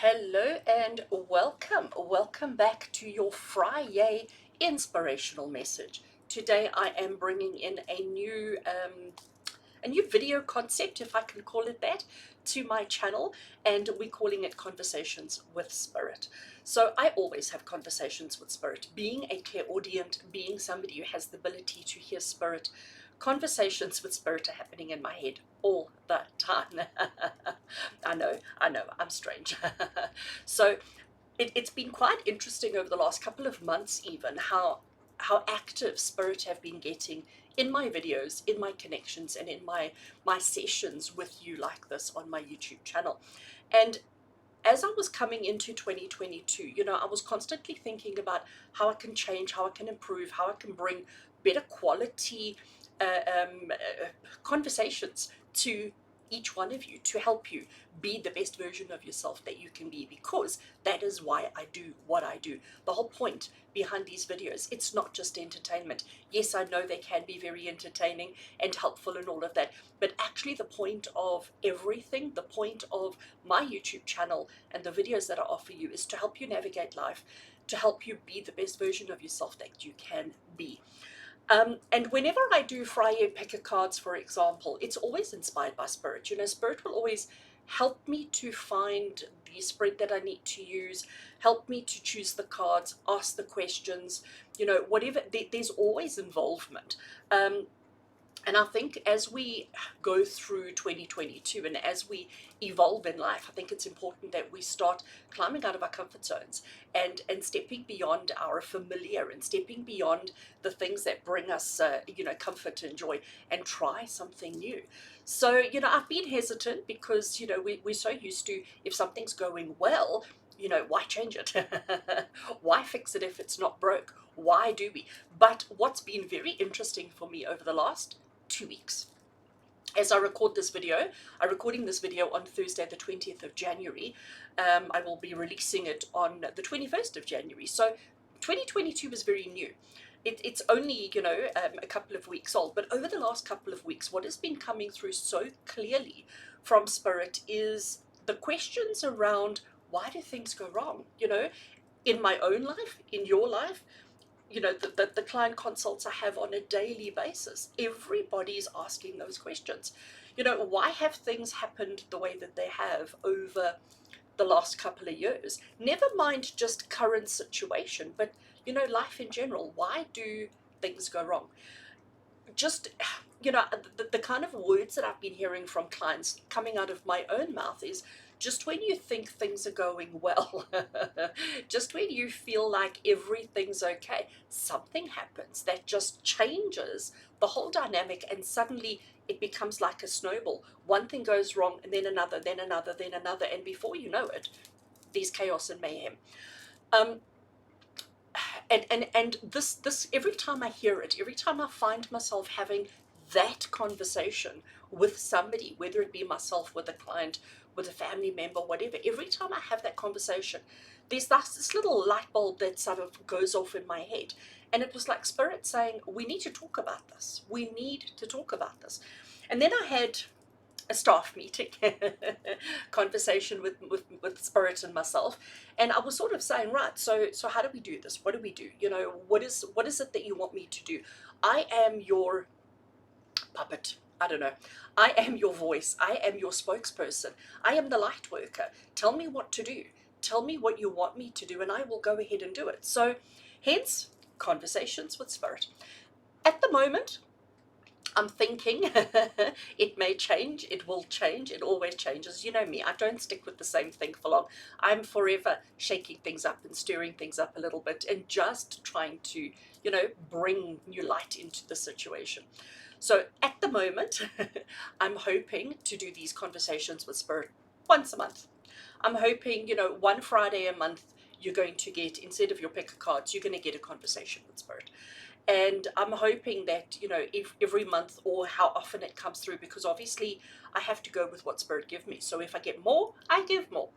Hello and welcome. Welcome back to your Friday inspirational message. Today I am bringing in a new video concept, if I can call it that, to my channel, and we're calling it Conversations with Spirit. So I always have conversations with Spirit. Being a clairaudient, being somebody who has the ability to hear Spirit, conversations with Spirit are happening in my head all the time. I know, I'm strange. So it's been quite interesting over the last couple of months, even how active Spirit have been getting in my videos, in my connections, and in my sessions with you like this on my YouTube channel. And as I was coming into 2022, I was constantly thinking about how I can change, how I can improve, how I can bring better quality conversations to each one of you to help you be the best version of yourself that you can be, because that is why I do what I do. The whole point behind these videos, it's not just entertainment. Yes, I know they can be very entertaining and helpful and all of that, but actually the point of everything, the point of my YouTube channel and the videos that I offer you, is to help you navigate life, to help you be the best version of yourself that you can be. And whenever I do Friday picker cards, for example, it's always inspired by Spirit. Spirit will always help me to find the spread that I need to use, help me to choose the cards, ask the questions, whatever. There's always involvement. And I think as we go through 2022 and as we evolve in life, I think it's important that we start climbing out of our comfort zones and stepping beyond our familiar and stepping beyond the things that bring us, comfort and joy, and try something new. So, I've been hesitant because, we're so used to, if something's going well, why change it? Why fix it if it's not broke? Why do we? But what's been very interesting for me over the last 2 weeks, as I record this video, I'm recording this video on Thursday, the 20th of January. I will be releasing it on the 21st of January. So 2022 is very new. It's only, a couple of weeks old. But over the last couple of weeks, what has been coming through so clearly from Spirit is the questions around, why do things go wrong? In my own life, in your life, the client consults I have on a daily basis, everybody's asking those questions. Why have things happened the way that they have over the last couple of years? Never mind just current situation, but life in general. Why do things go wrong? Just, the kind of words that I've been hearing from clients coming out of my own mouth is, just when you think things are going well, just when you feel like everything's okay, something happens that just changes the whole dynamic, and suddenly it becomes like a snowball. One thing goes wrong, and then another, then another, then another, and before you know it, there's chaos and mayhem. Um, and this every time I hear it, every time I find myself having that conversation with somebody, whether it be myself, with a client, with a family member, whatever, every time I have that conversation, there's this little light bulb that sort of goes off in my head. And it was like Spirit saying, we need to talk about this. We need to talk about this. And then I had a staff meeting conversation with Spirit and myself, and I was sort of saying, right, so how do we do this? What do we do? What is it that you want me to do? I am your puppet. I don't know. I am your voice. I am your spokesperson. I am the light worker. Tell me what to do. Tell me what you want me to do, and I will go ahead and do it. So hence Conversations with Spirit. At the moment, I'm thinking it may change, it will change, it always changes. You know me, I don't stick with the same thing for long. I'm forever shaking things up and stirring things up a little bit and just trying to, bring new light into the situation. So at the moment, I'm hoping to do these Conversations with Spirit once a month. I'm hoping, one Friday a month, you're going to get, instead of your pick of cards, you're going to get a conversation with Spirit. And I'm hoping that, if every month, or how often it comes through, because obviously I have to go with what Spirit give me. So if I get more, I give more.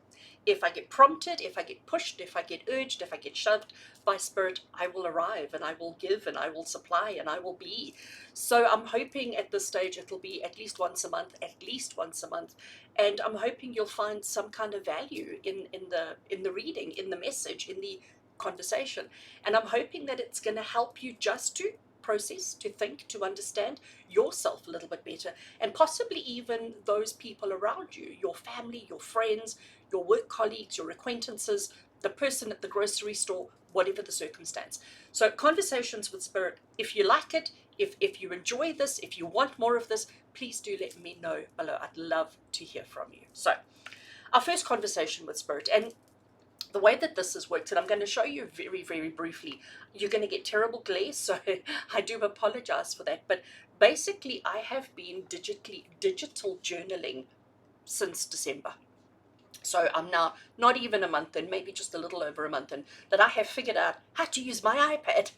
if I get prompted, if I get pushed, if I get urged, if I get shoved by Spirit, I will arrive and I will give and I will supply and I will be. So I'm hoping at this stage it'll be at least once a month, at least once a month. And I'm hoping you'll find some kind of value in the reading, in the message, in the conversation. And I'm hoping that it's going to help you just to process, to think, to understand yourself a little bit better, and possibly even those people around you, your family, your friends, your work colleagues, your acquaintances, the person at the grocery store, whatever the circumstance. So Conversations with Spirit, if you like it, if you enjoy this, if you want more of this, please do let me know below. I'd love to hear from you. So our first conversation with Spirit, and the way that this has worked, and I'm going to show you very, very briefly. You're going to get terrible glare, so I do apologize for that. But basically, I have been digital journaling since December. So I'm now not even a month in, maybe just a little over a month in, that I have figured out how to use my iPad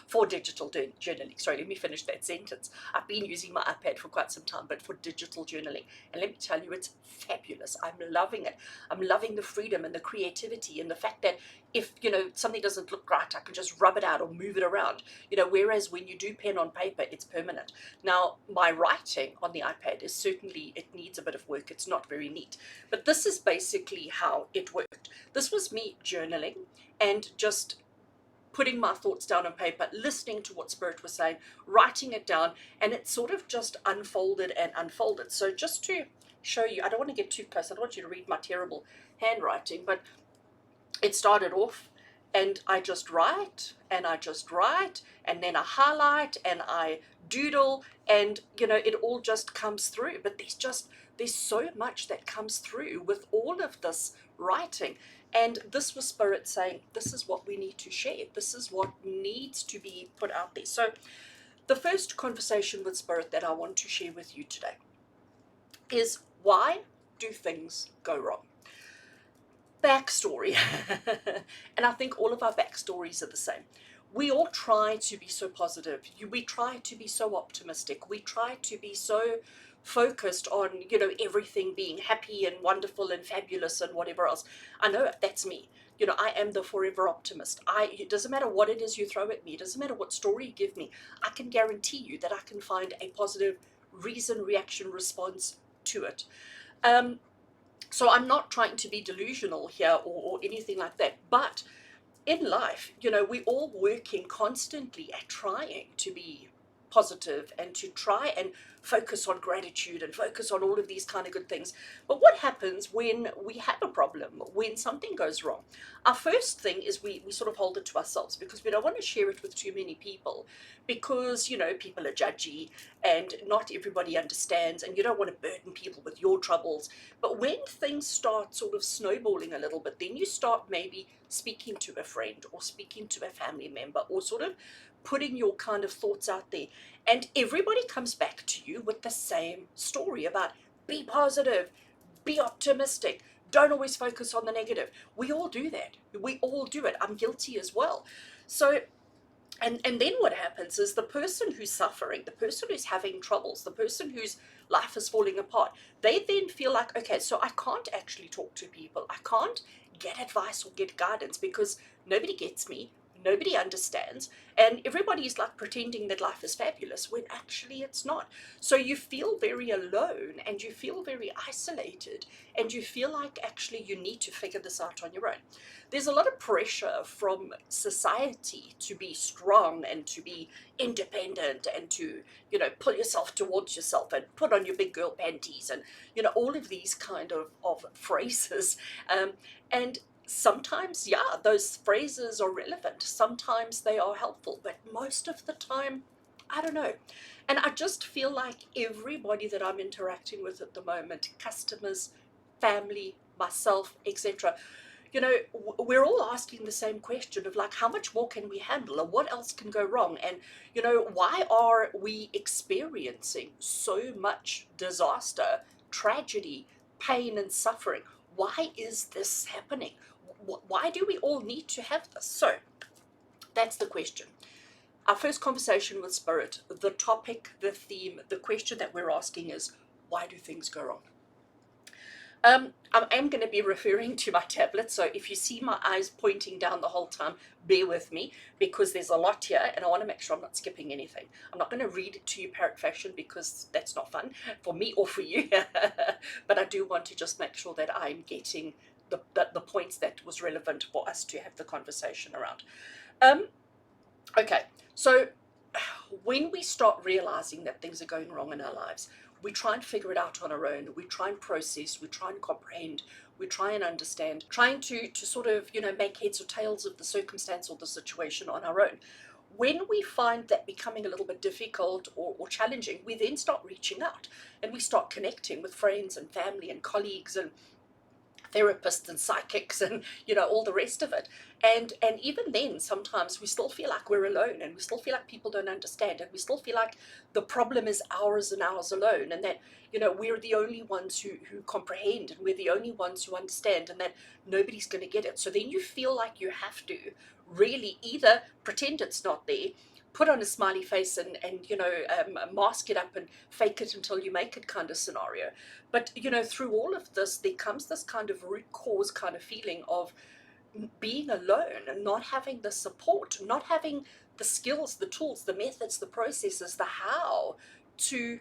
for digital journaling. Sorry, let me finish that sentence. I've been using my iPad for quite some time, but for digital journaling. And let me tell you, it's fabulous. I'm loving it. I'm loving the freedom and the creativity and the fact that if, something doesn't look right, I can just rub it out or move it around. Whereas when you do pen on paper, it's permanent. Now, my writing on the iPad is certainly, it needs a bit of work. It's not very neat. But this is basically how it worked. This was me journaling and just putting my thoughts down on paper, listening to what Spirit was saying, writing it down, and it sort of just unfolded and unfolded. So just to show you, I don't want to get too close. I don't want you to read my terrible handwriting, but it started off and I just write and I just write and then I highlight and I doodle and it all just comes through. But there's so much that comes through with all of this writing. And this was Spirit saying, this is what we need to share. This is what needs to be put out there. So the first conversation with Spirit that I want to share with you today is, why do things go wrong? Backstory. And I think all of our backstories are the same. We all try to be so positive. We try to be so optimistic. We try to be so focused on, everything being happy and wonderful and fabulous and whatever else. I know that's me. I am the forever optimist. It doesn't matter what it is you throw at me. It doesn't matter what story you give me. I can guarantee you that I can find a positive reason, reaction, response to it. So I'm not trying to be delusional here or anything like that. But in life, we're all working constantly at trying to be positive and to try and focus on gratitude and focus on all of these kind of good things. But what happens when we have a problem, when something goes wrong? Our first thing is we sort of hold it to ourselves because we don't want to share it with too many people because, people are judgy and not everybody understands and you don't want to burden people with your troubles. But when things start sort of snowballing a little bit, then you start maybe speaking to a friend or speaking to a family member or sort of putting your kind of thoughts out there. And everybody comes back to you with the same story about be positive, be optimistic, don't always focus on the negative. We all do that. We all do it. I'm guilty as well. So, and then what happens is the person who's suffering, the person who's having troubles, the person whose life is falling apart, they then feel like, okay, so I can't actually talk to people. I can't get advice or get guidance because nobody gets me. Nobody understands, and everybody's like pretending that life is fabulous when actually it's not. So you feel very alone and you feel very isolated and you feel like actually you need to figure this out on your own. There's a lot of pressure from society to be strong and to be independent and to, pull yourself towards yourself and put on your big girl panties and, all of these kind of phrases. And sometimes, yeah, those phrases are relevant. Sometimes they are helpful, but most of the time, I don't know. And I just feel like everybody that I'm interacting with at the moment, customers, family, myself, etc., we're all asking the same question of like, how much more can we handle and what else can go wrong? And, why are we experiencing so much disaster, tragedy, pain and suffering? Why is this happening? Why do we all need to have this? So that's the question. Our first conversation with Spirit, the topic, the theme, the question that we're asking is, why do things go wrong? I am going to be referring to my tablet, so if you see my eyes pointing down the whole time, bear with me, because there's a lot here and I want to make sure I'm not skipping anything. I'm not going to read it to you parrot fashion because that's not fun for me or for you, but I do want to just make sure that I'm getting the points that was relevant for us to have the conversation around. Okay, so when we start realizing that things are going wrong in our lives, we try and figure it out on our own. We try and process, we try and comprehend, we try and understand, trying to sort of, make heads or tails of the circumstance or the situation on our own. When we find that becoming a little bit difficult or challenging, we then start reaching out and we start connecting with friends and family and colleagues and therapists and psychics and all the rest of it, and even then sometimes we still feel like we're alone, and we still feel like people don't understand, and we still feel like the problem is ours and ours alone, and that we're the only ones who comprehend, and we're the only ones who understand, and that nobody's going to get it. So then you feel like you have to really either pretend it's not there, put on a smiley face, and mask it up and fake it until you make it kind of scenario. But through all of this, there comes this kind of root cause kind of feeling of being alone and not having the support, not having the skills, the tools, the methods, the processes, the how to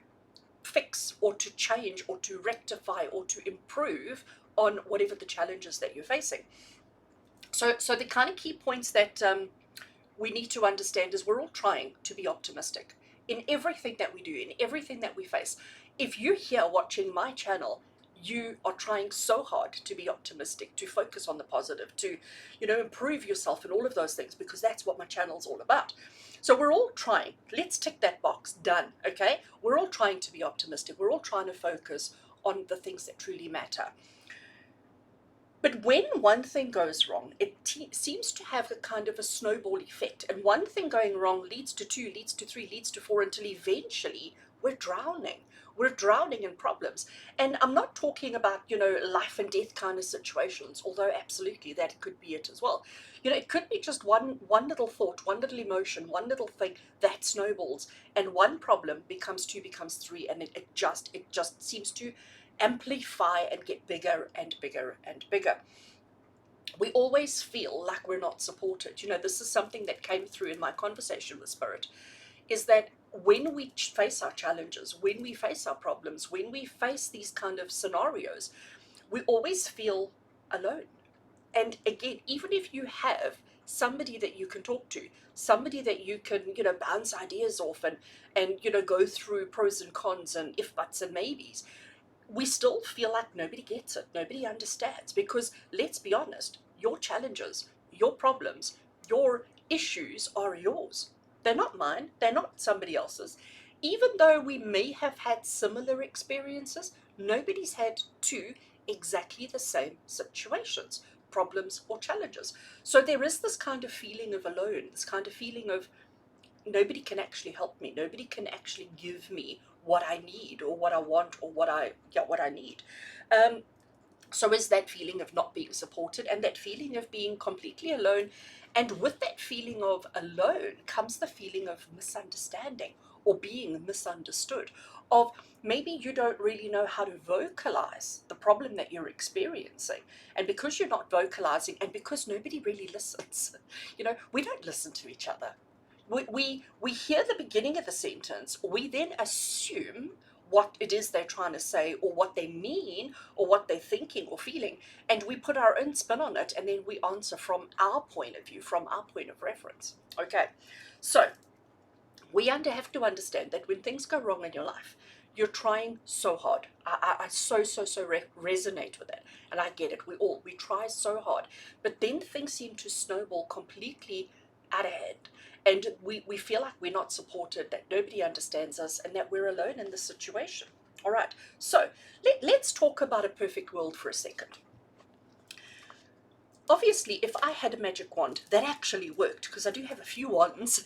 fix or to change or to rectify or to improve on whatever the challenges that you're facing. So the kind of key points that we need to understand is we're all trying to be optimistic in everything that we do, in everything that we face. If you're here watching my channel, you are trying so hard to be optimistic, to focus on the positive, to improve yourself and all of those things, because that's what my channel's all about. So we're all trying. Let's tick that box. Done. Okay, we're all trying to be optimistic. We're all trying to focus on the things that truly matter. But when one thing goes wrong, it seems to have a kind of a snowball effect. And one thing going wrong leads to two, leads to three, leads to four, until eventually we're drowning. We're drowning in problems. And I'm not talking about, life and death kind of situations, although absolutely that could be it as well. It could be just one little thought, one little emotion, one little thing that snowballs, and one problem becomes two, becomes three, and it just seems to amplify and get bigger and bigger and bigger. We always feel like we're not supported. This is something that came through in my conversation with Spirit, is that when we face our challenges, when we face our problems, when we face these kind of scenarios, we always feel alone. And again, even if you have somebody that you can talk to, somebody that you can, bounce ideas off and go through pros and cons and if buts and maybes, we still feel like nobody gets it, nobody understands, because let's be honest, your challenges, your problems, your issues are yours. They're not mine, they're not somebody else's. Even though we may have had similar experiences, nobody's had two exactly the same situations, problems or challenges. So there is this kind of feeling of alone, this kind of feeling of nobody can actually help me. Nobody can actually give me what I need or what I want or what I need. So is that feeling of not being supported and that feeling of being completely alone. And with that feeling of alone comes the feeling of misunderstanding or being misunderstood, of maybe you don't really know how to vocalize the problem that you're experiencing. And because you're not vocalizing and because nobody really listens, we don't listen to each other. We hear the beginning of the sentence, we then assume what it is they're trying to say or what they mean or what they're thinking or feeling, and we put our own spin on it, and then we answer from our point of view, from our point of reference. Okay, so we have to understand that when things go wrong in your life, you're trying so hard. I so resonate with that, and I get it. We try so hard, but then things seem to snowball completely out of hand, and we feel like we're not supported, that nobody understands us, and that we're alone in this situation. All right, so let's talk about a perfect world for a second. Obviously, if I had a magic wand that actually worked, because I do have a few wands,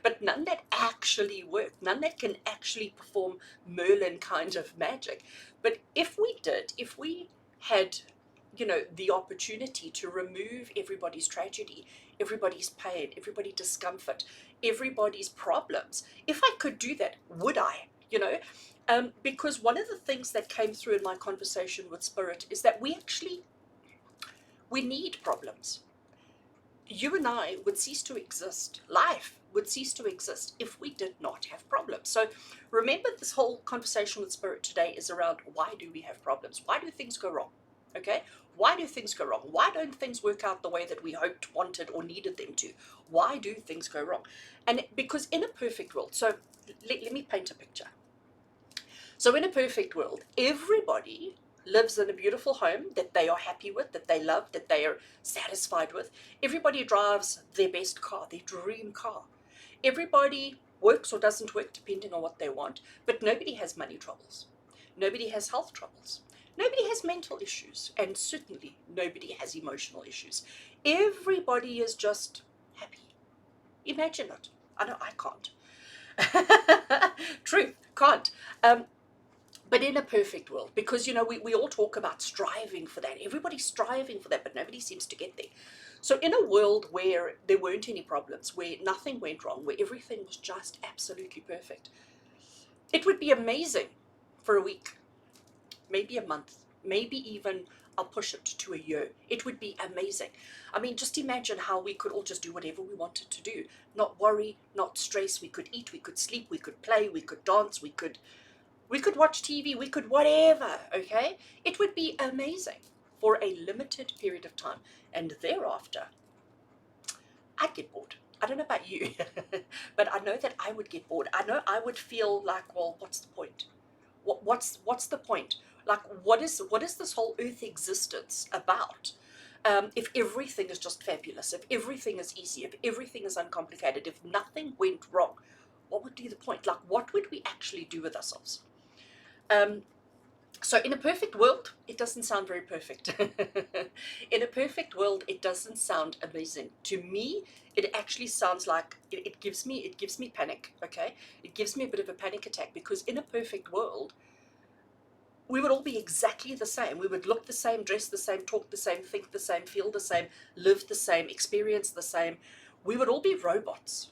but none that actually worked, none that can actually perform Merlin kind of magic. But if we had, the opportunity to remove everybody's tragedy, everybody's pain, everybody's discomfort, everybody's problems, if I could do that, would I? Because one of the things that came through in my conversation with Spirit is that we need problems. You and I would cease to exist. Life would cease to exist if we did not have problems. So remember, this whole conversation with Spirit today is around, why do we have problems? Why do things go wrong? Okay? Why do things go wrong? Why don't things work out the way that we hoped, wanted, or needed them to? Why do things go wrong? And because in a perfect world, so let me paint a picture. So in a perfect world, everybody lives in a beautiful home that they are happy with, that they love, that they are satisfied with. Everybody drives their best car, their dream car. Everybody works or doesn't work depending on what they want, but nobody has money troubles. Nobody has health troubles. Nobody has mental issues, and certainly nobody has emotional issues. Everybody is just happy. Imagine it. I know I can't. Truth, can't. But in a perfect world, because we all talk about striving for that. Everybody's striving for that, but nobody seems to get there. So in a world where there weren't any problems, where nothing went wrong, where everything was just absolutely perfect, it would be amazing for a week, maybe a month, maybe even I'll push it to a year. It would be amazing. I mean, just imagine how we could all just do whatever we wanted to do. Not worry, not stress. We could eat, we could sleep, we could play, we could dance, we could watch TV, we could whatever, okay? It would be amazing for a limited period of time. And thereafter, I'd get bored. I don't know about you, but I know that I would get bored. I know I would feel like, well, what's the point? What's the point? Like, what is this whole earth existence about? If everything is just fabulous, if everything is easy, if everything is uncomplicated, if nothing went wrong, what would be the point? Like, what would we actually do with ourselves? So in a perfect world, it doesn't sound very perfect. In a perfect world, it doesn't sound amazing. To me, it actually sounds like it gives me panic, okay? It gives me a bit of a panic attack, because in a perfect world, we would all be exactly the same. We would look the same, dress the same, talk the same, think the same, feel the same, live the same, experience the same. We would all be robots.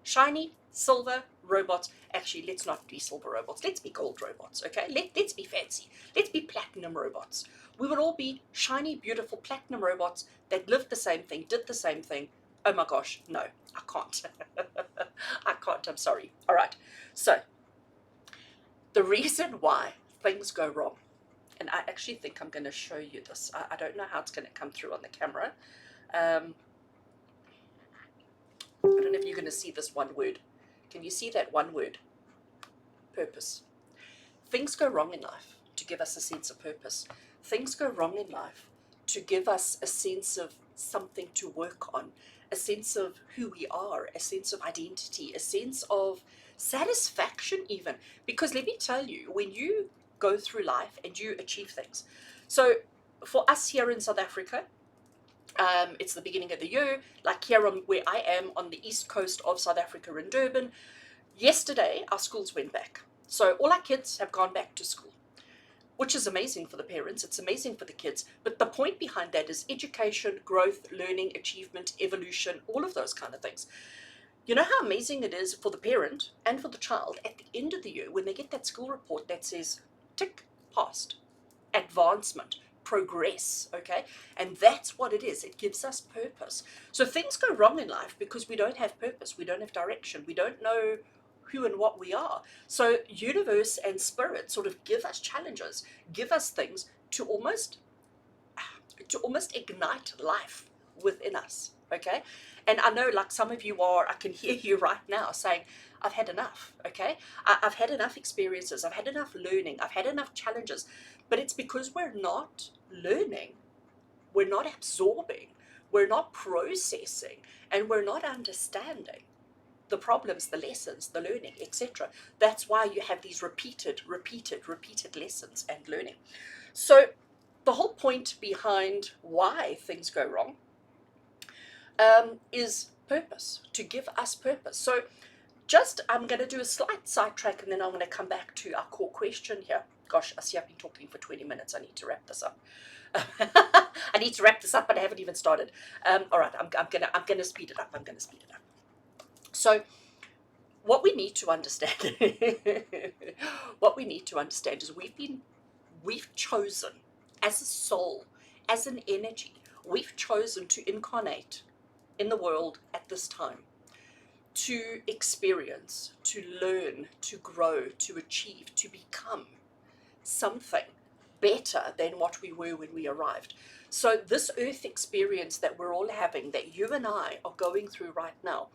Shiny, silver robots. Actually, let's not be silver robots. Let's be gold robots, okay? Let's be fancy. Let's be platinum robots. We would all be shiny, beautiful platinum robots that lived the same thing, did the same thing. Oh my gosh, no, I can't. I can't, I'm sorry. All right, so the reason why things go wrong, and I actually think I'm going to show you this. I don't know how it's going to come through on the camera. I don't know if you're going to see this one word. Can you see that one word? Purpose. Things go wrong in life to give us a sense of purpose. Things go wrong in life to give us a sense of something to work on, a sense of who we are, a sense of identity, a sense of satisfaction even. Because let me tell you, when you go through life and you achieve things. So for us here in South Africa, it's the beginning of the year, like here where I am on the east coast of South Africa in Durban. Yesterday, our schools went back. So all our kids have gone back to school, which is amazing for the parents. It's amazing for the kids. But the point behind that is education, growth, learning, achievement, evolution, all of those kind of things. You know how amazing it is for the parent and for the child at the end of the year when they get that school report that says, tick, passed, advancement, progress, okay? And that's what it is. It gives us purpose. So things go wrong in life because we don't have purpose. We don't have direction. We don't know who and what we are. So universe and spirit sort of give us challenges, give us things to almost ignite life within us, okay? And I know, like, some of you are, I can hear you right now saying, I've had enough, okay? I've had enough experiences, I've had enough learning, I've had enough challenges. But it's because we're not learning, we're not absorbing, we're not processing, and we're not understanding the problems, the lessons, the learning, etc. That's why you have these repeated lessons and learning. So the whole point behind why things go wrong is purpose, to give us purpose. So just, I'm going to do a slight sidetrack and then I'm going to come back to our core question here. Gosh, I see I've been talking for 20 minutes. I need to wrap this up. I need to wrap this up, but I haven't even started. All right, I'm gonna speed it up. So what we need to understand, what we need to understand is we've chosen as a soul, as an energy, we've chosen to incarnate in the world at this time to experience, to learn, to grow, to achieve, to become something better than what we were when we arrived. So, this earth experience that we're all having, that you and I are going through right now,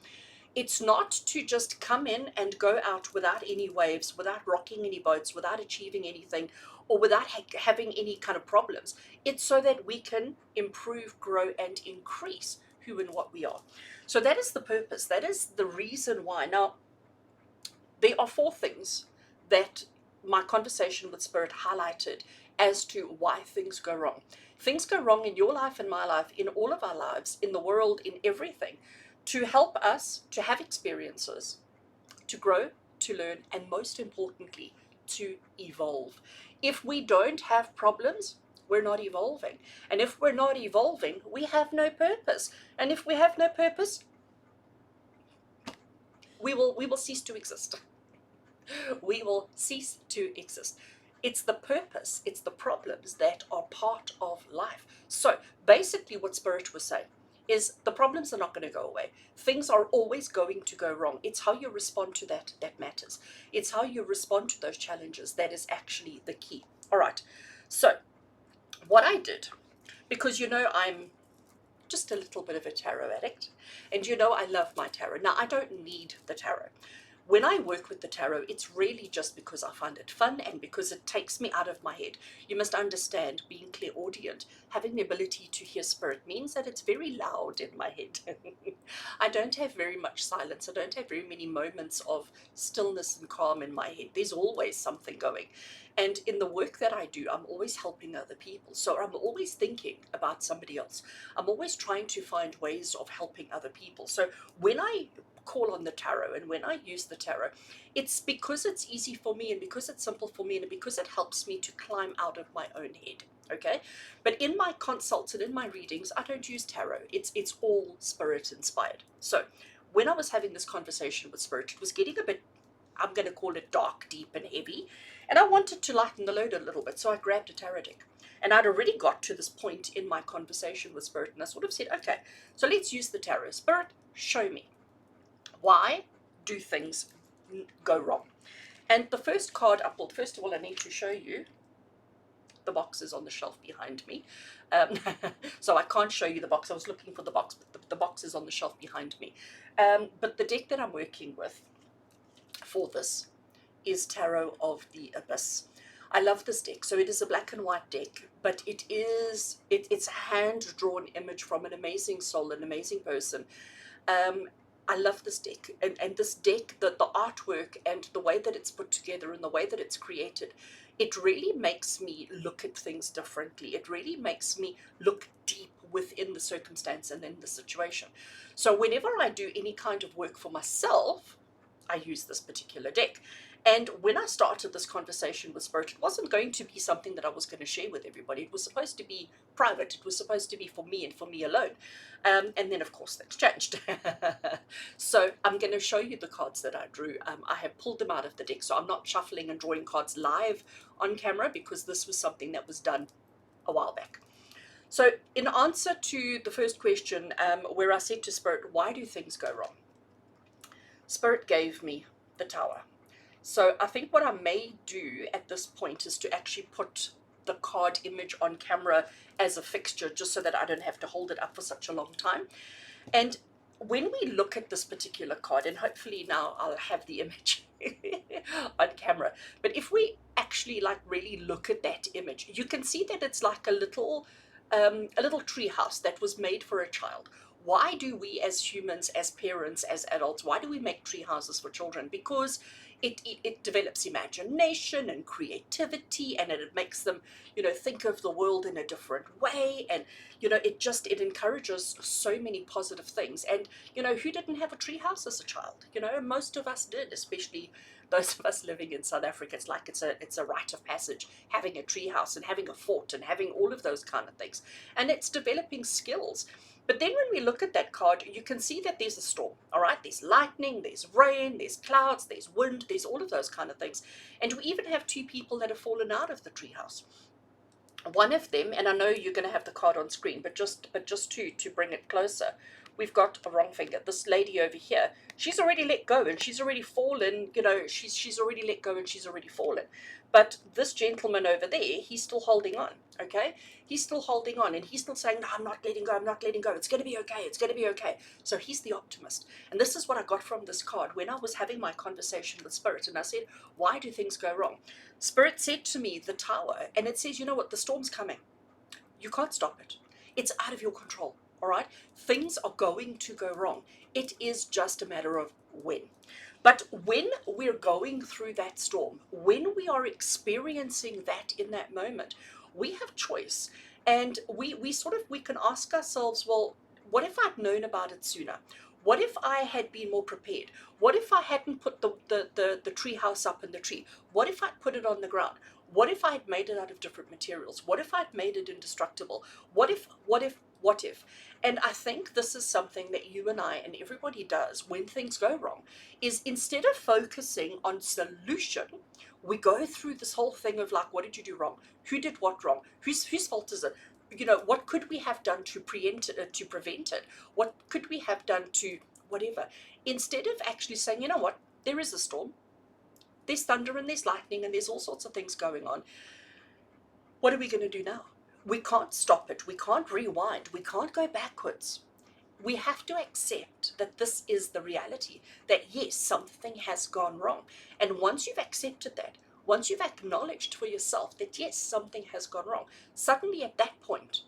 it's not to just come in and go out without any waves, without rocking any boats, without achieving anything, or without having any kind of problems. It's so that we can improve, grow, and increase who and what we are. So that is the purpose. That is the reason why. Now, there are four things that my conversation with Spirit highlighted as to why things go wrong. Things go wrong in your life, in my life, in all of our lives, in the world, in everything, to help us to have experiences, to grow, to learn, and most importantly, to evolve. If we don't have problems, we're not evolving. And if we're not evolving, we have no purpose. And if we have no purpose, we will cease to exist. We will cease to exist. It's the purpose, it's the problems that are part of life. So basically, what Spirit was saying is the problems are not going to go away. Things are always going to go wrong. It's how you respond to that that matters. It's how you respond to those challenges that is actually the key. All right. So, what I did, because I'm just a little bit of a tarot addict, and I love my tarot. Now, I don't need the tarot. When I work with the tarot, it's really just because I find it fun and because it takes me out of my head. You must understand, being clairaudient, having the ability to hear spirit means that it's very loud in my head. I don't have very much silence. I don't have very many moments of stillness and calm in my head. There's always something going. And in the work that I do, I'm always helping other people. So I'm always thinking about somebody else. I'm always trying to find ways of helping other people. So when I call on the tarot and when I use the tarot, it's because it's easy for me and because it's simple for me and because it helps me to climb out of my own head. Okay, but in my consults and in my readings, I don't use tarot. It's all spirit inspired. So when I was having this conversation with Spirit, it was getting a bit, I'm going to call it dark, deep, and heavy, and I wanted to lighten the load a little bit. So I grabbed a tarot deck. And I'd already got to this point in my conversation with Spirit, and I sort of said, okay, so let's use the tarot. Spirit, show me. Why do things go wrong? And the first card I pulled, first of all, I need to show you the box is on the shelf behind me. So I can't show you the box. I was looking for the box, but the box is on the shelf behind me. But the deck that I'm working with for this is Tarot of the Abyss. I love this deck. So it is a black and white deck, but it's a hand-drawn image from an amazing soul, an amazing person. I love this deck, and this deck, the artwork and the way that it's put together and the way that it's created, it really makes me look at things differently. It really makes me look deep within the circumstance and in the situation. So whenever I do any kind of work for myself, I use this particular deck. And when I started this conversation with Spirit, it wasn't going to be something that I was going to share with everybody. It was supposed to be private. It was supposed to be for me and for me alone. And then, of course, that's changed. So I'm going to show you the cards that I drew. I have pulled them out of the deck. So I'm not shuffling and drawing cards live on camera because this was something that was done a while back. So in answer to the first question, where I said to Spirit, why do things go wrong? Spirit gave me the Tower. So I think what I may do at this point is to actually put the card image on camera as a fixture, just so that I don't have to hold it up for such a long time. And when we look at this particular card, and hopefully now I'll have the image on camera, but if we actually really look at that image, you can see that it's like a little tree house that was made for a child. Why do we as humans, as parents, as adults, why do we make tree houses for children? Because it develops imagination and creativity, and it makes them, think of the world in a different way. And, it encourages so many positive things. And, who didn't have a treehouse as a child? Most of us did, especially those of us living in South Africa. It's like it's a rite of passage, having a treehouse and having a fort and having all of those kind of things. And it's developing skills. But then when we look at that card, you can see that there's a storm, all right? There's lightning, there's rain, there's clouds, there's wind, there's all of those kind of things. And we even have two people that have fallen out of the treehouse. One of them, and I know you're going to have the card on screen, but just to bring it closer, we've got a wrong finger. This lady over here, she's already let go and she's already fallen. She's already let go and she's already fallen. But this gentleman over there, he's still holding on. Okay, he's still holding on, and he's still saying, "No, I'm not letting go. I'm not letting go. It's going to be okay. It's going to be okay." So he's the optimist, and this is what I got from this card when I was having my conversation with Spirit, and I said, "Why do things go wrong?" Spirit said to me, the tower, and it says, "You know what? The storm's coming. You can't stop it. It's out of your control. All right? Things are going to go wrong. It is just a matter of when." But when we're going through that storm, when we are experiencing that in that moment, we have choice. And we can ask ourselves, well, what if I'd known about it sooner? What if I had been more prepared? What if I hadn't put the tree house up in the tree? What if I'd put it on the ground? What if I'd made it out of different materials? What if I'd made it indestructible? What if? And I think this is something that you and I and everybody does when things go wrong, is instead of focusing on solution, we go through this whole thing of like, what did you do wrong? Who did what wrong? Whose fault is it? What could we have done to prevent it? What could we have done to whatever? Instead of actually saying, you know what, there is a storm, there's thunder and there's lightning and there's all sorts of things going on. What are we going to do now? We can't stop it. We can't rewind. We can't go backwards. We have to accept that this is the reality, that yes, something has gone wrong. And once you've accepted that, once you've acknowledged for yourself that yes, something has gone wrong, suddenly at that point,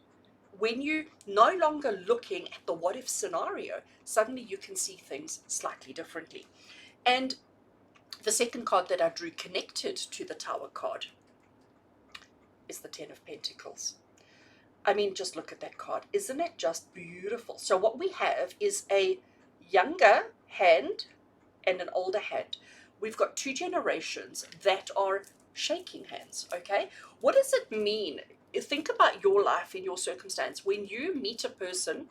when you're no longer looking at the what if scenario, suddenly you can see things slightly differently. And the second card that I drew connected to the Tower card is the Ten of Pentacles. I mean, just look at that card. Isn't it just beautiful? So what we have is a younger hand and an older hand. We've got two generations that are shaking hands, okay? What does it mean? Think about your life in your circumstance. When you meet a person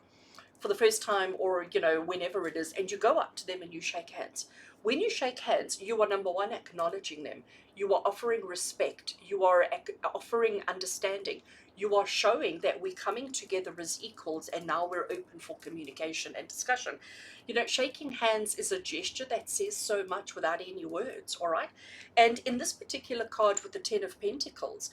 for the first time, or whenever it is, and you go up to them and you shake hands. When you shake hands, you are, number one, acknowledging them. You are offering respect. You are offering understanding. You are showing that we're coming together as equals, and now we're open for communication and discussion. Shaking hands is a gesture that says so much without any words, all right? And in this particular card with the Ten of Pentacles,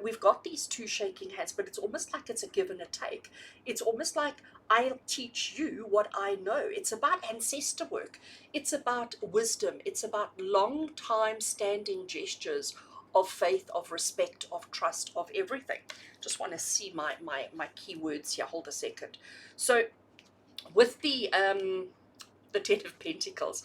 we've got these two shaking hands, but it's almost like it's a give and a take. It's almost like, I'll teach you what I know. It's about ancestor work. It's about wisdom. It's about long time standing gestures of faith, of respect, of trust, of everything. Just want to see my keywords here. Hold a second. So with the Ten of Pentacles,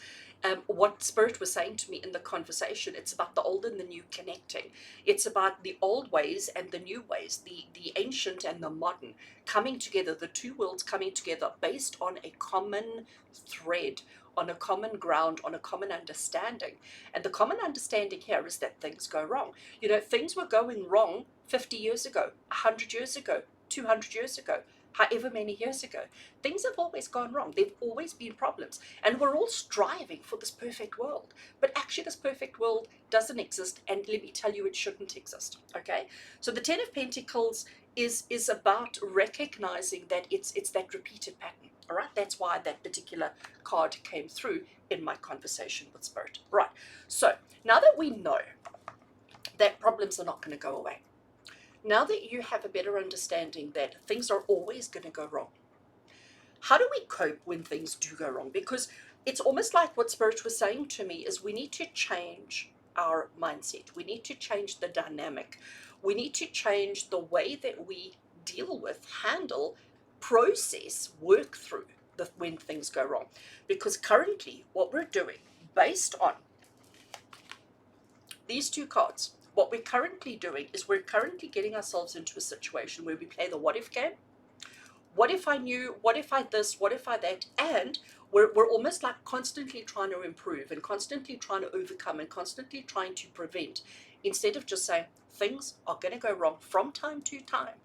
what Spirit was saying to me in the conversation, it's about the old and the new connecting. It's about the old ways and the new ways, the ancient and the modern coming together, the two worlds coming together based on a common thread, on a common ground, on a common understanding. And the common understanding here is that things go wrong. Things were going wrong 50 years ago, 100 years ago, 200 years ago, however many years ago. Things have always gone wrong. There've always been problems. And we're all striving for this perfect world. But actually this perfect world doesn't exist, and let me tell you, it shouldn't exist. Okay? So the Ten of Pentacles is about recognizing that it's that repeated pattern. All right? That's why that particular card came through in my conversation with Spirit. Right. So now that we know that problems are not going to go away, now that you have a better understanding that things are always going to go wrong, how do we cope when things do go wrong? Because it's almost like what Spirit was saying to me is we need to change our mindset. We need to change the dynamic. We need to change the way that we deal with, handle, process, work through when things go wrong. Because currently what we're doing, based on these two cards, what we're currently doing is we're currently getting ourselves into a situation where we play the what if game. What if I knew, what if I this, what if I that, and we're almost like constantly trying to improve and constantly trying to overcome and constantly trying to prevent, instead of just saying things are going to go wrong from time to time,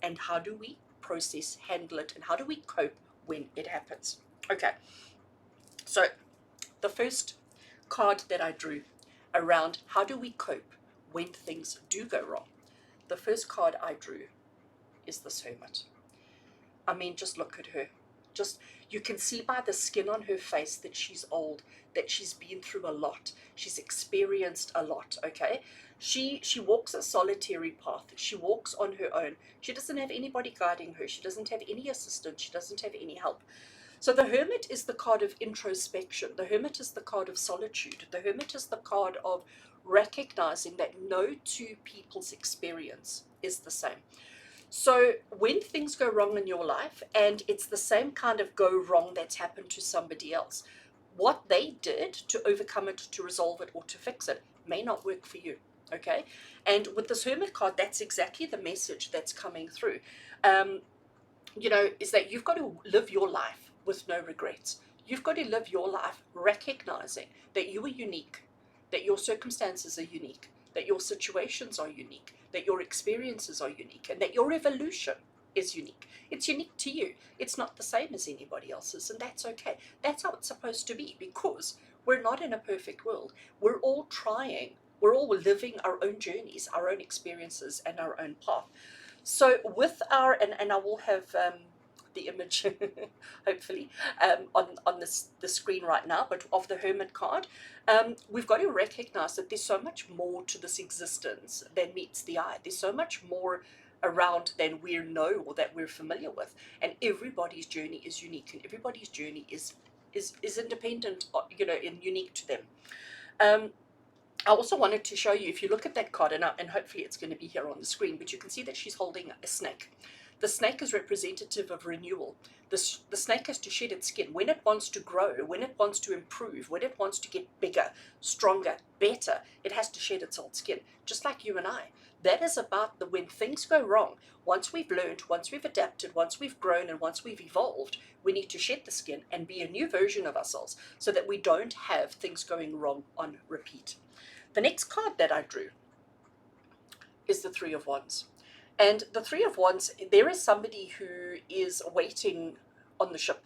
and how do we process, handle it, and how do we cope when it happens. Okay, so the first card that I drew around how do we cope when things do go wrong, the first card I drew is this Hermit. I mean, just look at her. Just, you can see by the skin on her face that she's old, that she's been through a lot. She's experienced a lot, okay? She walks a solitary path. She walks on her own. She doesn't have anybody guiding her. She doesn't have any assistance. She doesn't have any help. So the Hermit is the card of introspection. The Hermit is the card of solitude. The Hermit is the card of recognizing that no two people's experience is the same. So when things go wrong in your life, and it's the same kind of go wrong that's happened to somebody else, what they did to overcome it, to resolve it, or to fix it may not work for you. Okay? And with this Hermit card, that's exactly the message that's coming through. Is that you've got to live your life with no regrets. You've got to live your life recognizing that you are unique, that your circumstances are unique, that your situations are unique, that your experiences are unique, and that your evolution is unique. It's unique to you. It's not the same as anybody else's, and that's okay. That's how it's supposed to be, because we're not in a perfect world. We're all trying. We're all living our own journeys, our own experiences, and our own path. So with our, and I will have the image, hopefully, on the screen right now, but of the Hermit card, we've got to recognize that there's so much more to this existence than meets the eye. There's so much more around than we know or that we're familiar with, and everybody's journey is unique, and everybody's journey is independent, and unique to them. I also wanted to show you, if you look at that card, and hopefully it's going to be here on the screen, but you can see that she's holding a snake. The snake is representative of renewal. The snake has to shed its skin. When it wants to grow, when it wants to improve, when it wants to get bigger, stronger, better, it has to shed its old skin, just like you and I. That is about when things go wrong. Once we've learned, once we've adapted, once we've grown, and once we've evolved, we need to shed the skin and be a new version of ourselves so that we don't have things going wrong on repeat. The next card that I drew is the Three of Wands. And the Three of Wands, there is somebody who is waiting on the ship.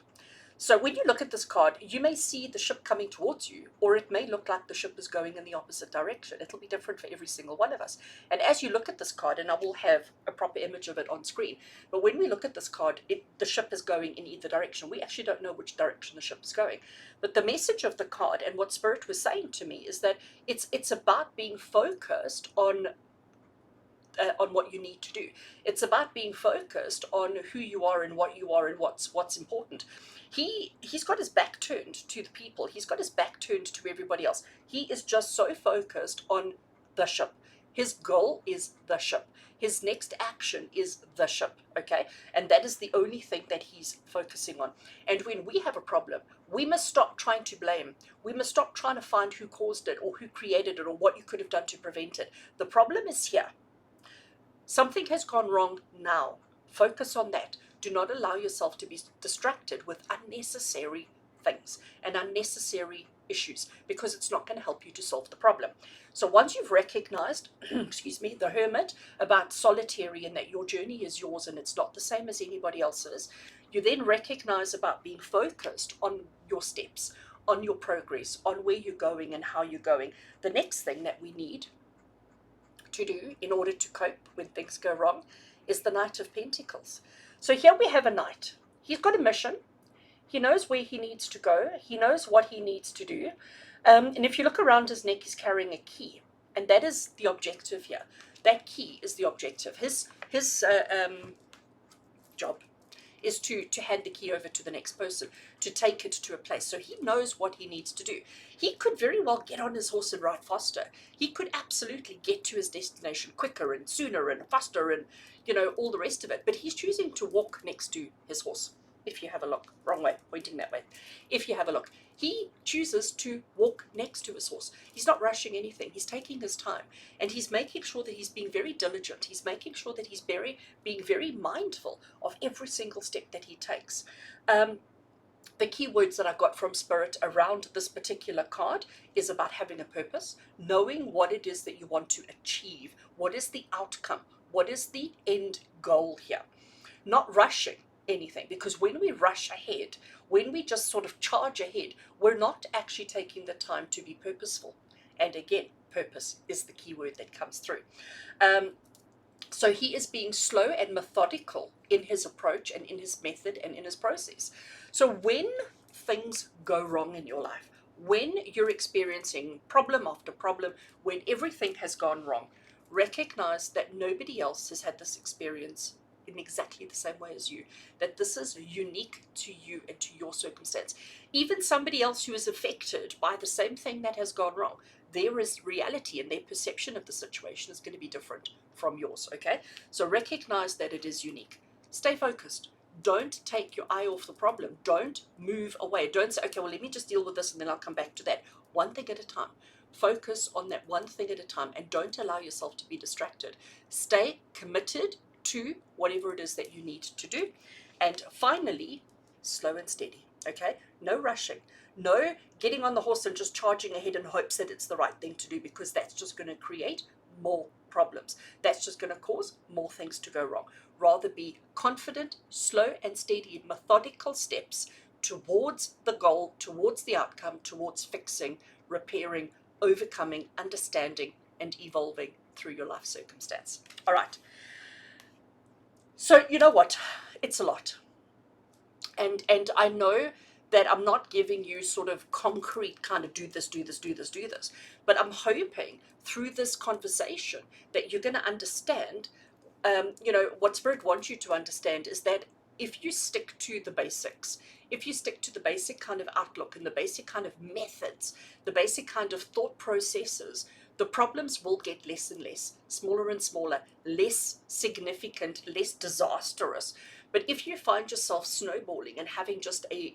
So when you look at this card, you may see the ship coming towards you, or it may look like the ship is going in the opposite direction. It'll be different for every single one of us. And as you look at this card, and I will have a proper image of it on screen, but when we look at this card, the ship is going in either direction. We actually don't know which direction the ship is going. But the message of the card, and what Spirit was saying to me, is that it's about being focused on what you need to do. It's about being focused on who you are and what you are and what's important. He's got his back turned to the people. He's got his back turned to everybody else. He is just so focused on the ship. His goal is the ship. His next action is the ship, okay? And that is the only thing that he's focusing on. And when we have a problem, we must stop trying to blame. We must stop trying to find who caused it or who created it or what you could have done to prevent it. The problem is here. Something has gone wrong now. Focus on that. Do not allow yourself to be distracted with unnecessary things and unnecessary issues, because it's not going to help you to solve the problem. So once you've recognized, excuse me, the Hermit, about solitary and that your journey is yours and it's not the same as anybody else's, you then recognize about being focused on your steps, on your progress, on where you're going and how you're going. The next thing that we need to do in order to cope when things go wrong is the Knight of Pentacles. So here we have a knight. He's got a mission. He knows where he needs to go. He knows what he needs to do. And if you look around his neck, he's carrying a key. And that is the objective here. That key is the objective. His job is to hand the key over to the next person, to take it to a place. So he knows what he needs to do. He could very well get on his horse and ride faster. He could absolutely get to his destination quicker and sooner and faster and, all the rest of it. But he's choosing to walk next to his horse. if you have a look, wrong way, pointing that way. If you have a look, he chooses to walk next to his horse. He's not rushing anything. He's taking his time, and he's making sure that he's being very diligent. He's making sure that he's being very mindful of every single step that he takes. The key words that I got from Spirit around this particular card is about having a purpose, knowing what it is that you want to achieve. What is the outcome? What is the end goal here? Not rushing anything, because when we rush ahead, when we just sort of charge ahead, we're not actually taking the time to be purposeful. And again, purpose is the key word that comes through. So he is being slow and methodical in his approach and in his method and in his process. So when things go wrong in your life, when you're experiencing problem after problem, when everything has gone wrong, recognize that nobody else has had this experience in exactly the same way as you, that this is unique to you and to your circumstance. Even somebody else who is affected by the same thing that has gone wrong, there is reality, and their perception of the situation is going to be different from yours, okay? So recognize that it is unique. Stay focused. Don't take your eye off the problem. Don't move away. Don't say, okay, well, let me just deal with this and then I'll come back to that. One thing at a time. Focus on that one thing at a time, and don't allow yourself to be distracted. Stay committed to whatever it is that you need to do. And finally, slow and steady, okay? No rushing. No getting on the horse and just charging ahead in hopes that it's the right thing to do, because that's just going to create more problems. That's just going to cause more things to go wrong. Rather be confident, slow and steady, methodical steps towards the goal, towards the outcome, towards fixing, repairing, overcoming, understanding, and evolving through your life circumstance. All right. So you know what? It's a lot. And I know that I'm not giving you sort of concrete kind of do this, do this, do this, do this. But I'm hoping through this conversation that you're going to understand, what Spirit wants you to understand is that if you stick to the basics, if you stick to the basic kind of outlook and the basic kind of methods, the basic kind of thought processes, the problems will get less and less, smaller and smaller, less significant, less disastrous. But if you find yourself snowballing and having just a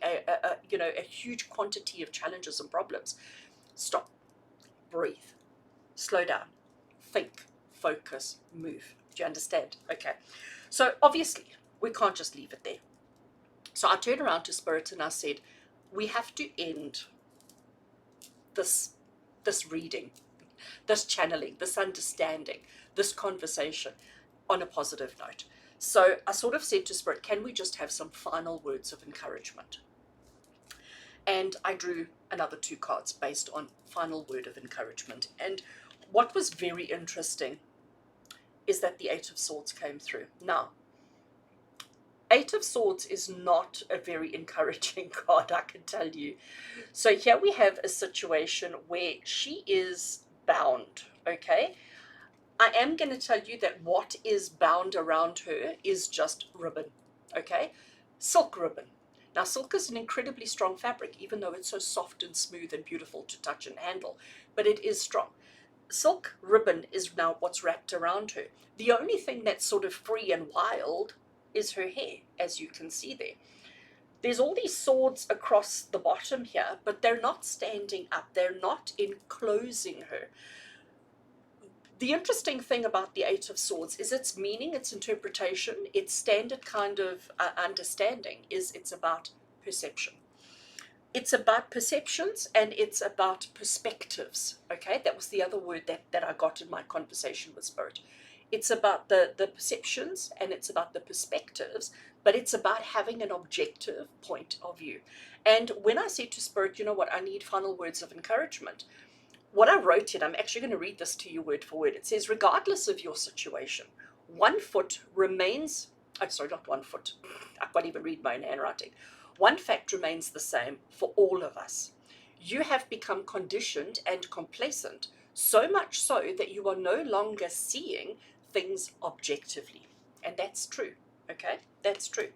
huge quantity of challenges and problems, stop, breathe, slow down, think, focus, move. Do you understand? Okay. So obviously, we can't just leave it there. So I turned around to Spirit and I said, we have to end this reading, this channeling, this understanding, this conversation on a positive note. So I sort of said to Spirit, can we just have some final words of encouragement? And I drew another 2 cards based on final word of encouragement. And what was very interesting is that the 8 of Swords came through. Now, 8 of Swords is not a very encouraging card, I can tell you. So here we have a situation where she is bound, okay? I am going to tell you that what is bound around her is just ribbon, okay? Silk ribbon. Now, silk is an incredibly strong fabric, even though it's so soft and smooth and beautiful to touch and handle, but it is strong. Silk ribbon is now what's wrapped around her. The only thing that's sort of free and wild is her hair, as you can see there. There's all these swords across the bottom here, but they're not standing up. They're not enclosing her. The interesting thing about the 8 of Swords is its meaning, its interpretation, its standard kind of understanding is it's about perception. It's about perceptions and it's about perspectives, okay? That was the other word that I got in my conversation with Spirit. It's about the perceptions and it's about the perspectives, but it's about having an objective point of view. And when I said to Spirit, you know what, I need final words of encouragement, what I wrote in, I'm actually going to read this to you word for word. It says, regardless of your situation, one foot remains, not 1 foot, I can't even read my own handwriting. One fact remains the same for all of us. You have become conditioned and complacent, so much so that you are no longer seeing things objectively. And that's true, okay? That's true.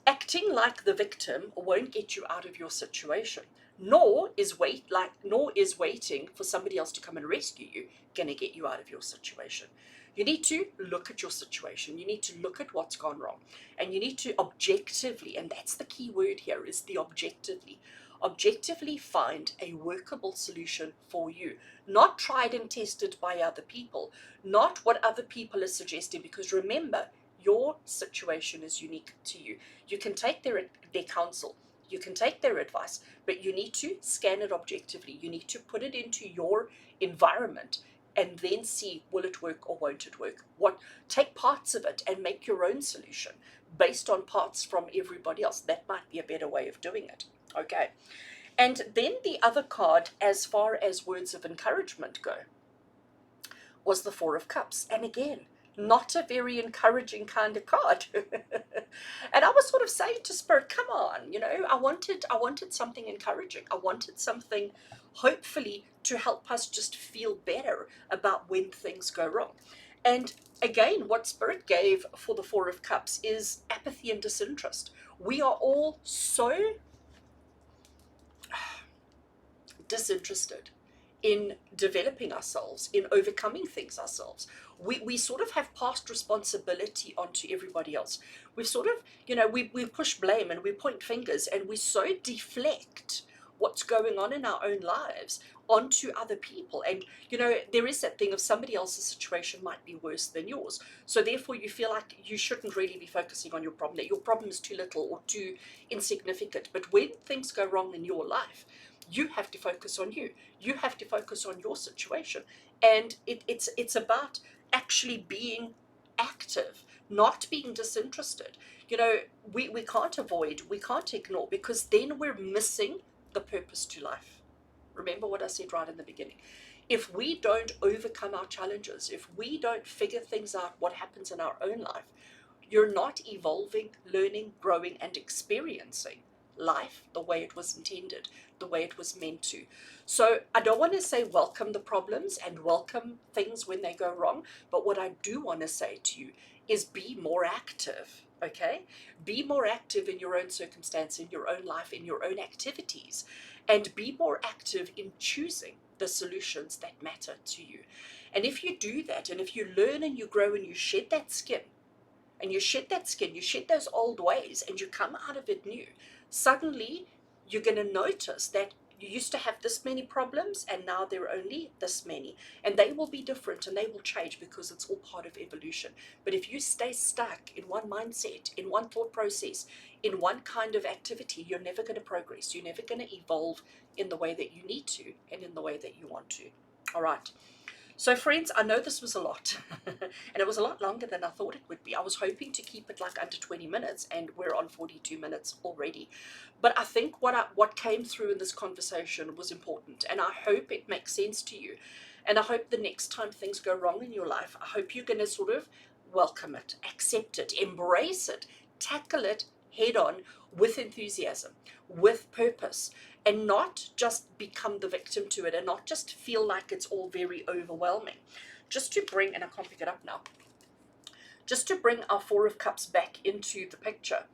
Acting like the victim won't get you out of your situation. Nor is waiting for somebody else to come and rescue you going to get you out of your situation. You need to look at your situation. You need to look at what's gone wrong. And you need to objectively, and that's the key word here, is the objectively find a workable solution for you. Not tried and tested by other people, not what other people are suggesting, because remember, your situation is unique to you. You can take their counsel, you can take their advice, but you need to scan it objectively. You need to put it into your environment and then see, will it work or won't it work? Take parts of it and make your own solution based on parts from everybody else. That might be a better way of doing it. Okay. And then the other card, as far as words of encouragement go, was the Four of Cups. And again, not a very encouraging kind of card. And I was sort of saying to Spirit, come on, I wanted something encouraging. I wanted something, hopefully, to help us just feel better about when things go wrong. And again, what Spirit gave for the Four of Cups is apathy and disinterest. We are all so disinterested in developing ourselves, in overcoming things ourselves. We sort of have passed responsibility onto everybody else. We've sort of, we push blame and we point fingers and we so deflect what's going on in our own lives onto other people. And, there is that thing of somebody else's situation might be worse than yours. So therefore you feel like you shouldn't really be focusing on your problem, that your problem is too little or too insignificant. But when things go wrong in your life, you have to focus on you. You have to focus on your situation. And it's about actually being active, not being disinterested. We can't avoid, we can't ignore, because then we're missing the purpose to life. Remember what I said right in the beginning. If we don't overcome our challenges, if we don't figure things out, what happens in our own life, you're not evolving, learning, growing, and experiencing life the way it was intended, the way it was meant to. So I don't want to say welcome the problems and welcome things when they go wrong, but what I do want to say to you is be more active, okay? Be more active in your own circumstance, in your own life, in your own activities, and be more active in choosing the solutions that matter to you. And if you do that, and if you learn and you grow and you shed that skin, you shed those old ways, and you come out of it new, suddenly you're going to notice that you used to have this many problems and now there are only this many, and they will be different and they will change because it's all part of evolution. But if you stay stuck in one mindset, in one thought process, in one kind of activity, you're never going to progress. You're never going to evolve in the way that you need to and in the way that you want to. All right. So friends, I know this was a lot, and it was a lot longer than I thought it would be. I was hoping to keep it like under 20 minutes, and we're on 42 minutes already. But I think what came through in this conversation was important, and I hope it makes sense to you. And I hope the next time things go wrong in your life, I hope you're going to sort of welcome it, accept it, embrace it, tackle it head on with enthusiasm, with purpose, and not just become the victim to it and not just feel like it's all very overwhelming. Just to bring, and I can't pick it up now, just to bring our Four of Cups back into the picture.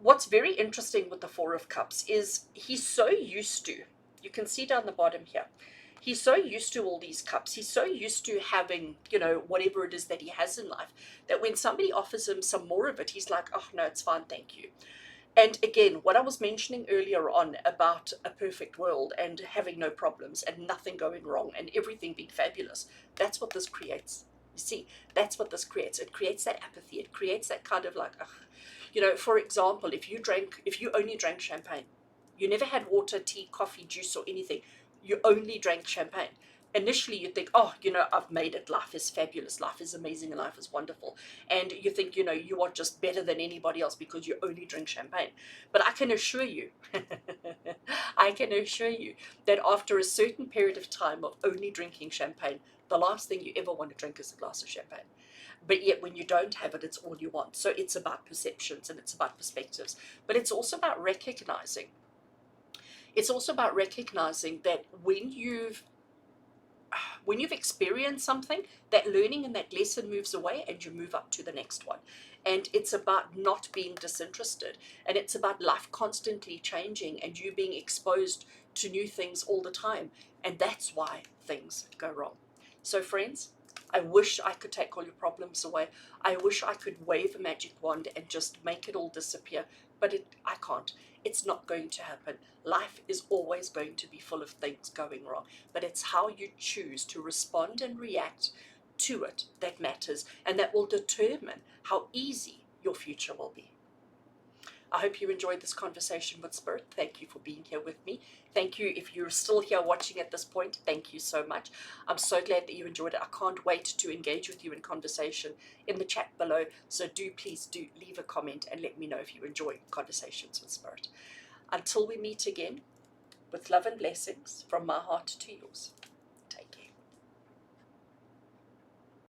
What's very interesting with the Four of Cups is he's so used to, you can see down the bottom here, he's so used to all these cups. He's so used to having, whatever it is that he has in life, that when somebody offers him some more of it, he's like, oh, no, it's fine, thank you. And again, what I was mentioning earlier on about a perfect world and having no problems and nothing going wrong and everything being fabulous, that's what this creates. You see, that's what this creates. It creates that apathy. It creates that kind of like, for example, if you only drank champagne, you never had water, tea, coffee, juice, or anything, you only drank champagne. Initially you think, oh, I've made it, life is fabulous, life is amazing, and life is wonderful. And you think, you are just better than anybody else because you only drink champagne. But I can assure you, that after a certain period of time of only drinking champagne, the last thing you ever want to drink is a glass of champagne. But yet when you don't have it, it's all you want. So it's about perceptions and it's about perspectives. But it's also about recognizing. It's also about recognizing that when you've experienced something, that learning and that lesson moves away and you move up to the next one. And it's about not being disinterested. And it's about life constantly changing and you being exposed to new things all the time. And that's why things go wrong. So friends, I wish I could take all your problems away. I wish I could wave a magic wand and just make it all disappear, but I can't. It's not going to happen. Life is always going to be full of things going wrong, but it's how you choose to respond and react to it that matters, and that will determine how easy your future will be. I hope you enjoyed this conversation with Spirit. Thank you for being here with me. Thank you if you're still here watching at this point. Thank you so much. I'm so glad that you enjoyed it. I can't wait to engage with you in conversation in the chat below. So please do leave a comment and let me know if you enjoy conversations with Spirit. Until we meet again, with love and blessings from my heart to yours.